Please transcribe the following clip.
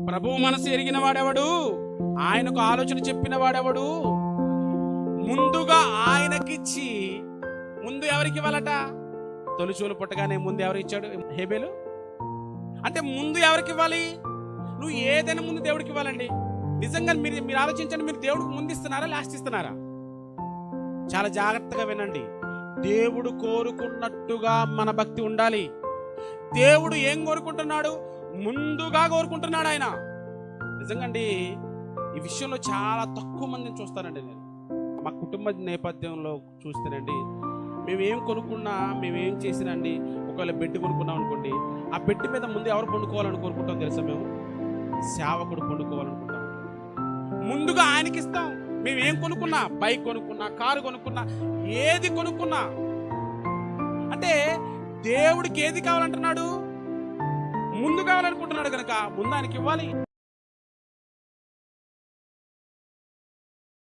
ప్రభువు మనసు ఎరిగిన వాడెవడు? ఆయనకు ఆలోచన చెప్పిన వాడెవడు? ముందుగా ఆయనకిచ్చి, ముందు ఎవరికి ఇవ్వాలట? తొలిచూలు పుట్టగానే ముందు ఎవరు ఇచ్చాడు? హేబేలు. అంటే ముందు ఎవరికి ఇవ్వాలి? నువ్వు ఏదైనా ముందు దేవుడికి ఇవ్వాలండి. నిజంగా మీరు ఆలోచించండి, మీరు దేవుడికి ముందు ఇస్తున్నారా, లాస్ట్ ఇస్తున్నారా? చాలా జాగ్రత్తగా వినండి. దేవుడు కోరుకున్నట్టుగా మన భక్తి ఉండాలి. దేవుడు ఏం కోరుకుంటున్నాడు? ముందుగా కోరుకుంటున్నాడు ఆయన. నిజంగా అండి, ఈ విషయంలో చాలా తక్కువ మందిని చూస్తానండి నేను. మా కుటుంబ నేపథ్యంలో చూస్తేనండి, మేమేం కొనుక్కున్నా, మేమేం చేసినా అండి, ఒకవేళ బెడ్ కొనుక్కున్నాం అనుకోండి, ఆ బెడ్ మీద ముందు ఎవరు పండుకోవాలని కోరుకుంటాం తెలుసా? మేము సేవకుడు పండుకోవాలనుకుంటాం. ముందుగా ఆయనకి ఇస్తాం. మేమేం కొనుక్కున్నా, బైక్ కొనుక్కున్నా, కారు కొనుక్కున్నా, ఏది కొనుక్కున్నా, అంటే దేవుడికి ఏది కావాలంటున్నాడు? ముందు కావాలనుకుంటున్నాడు కనుక ముందు ఆయనకి ఇవ్వాలి.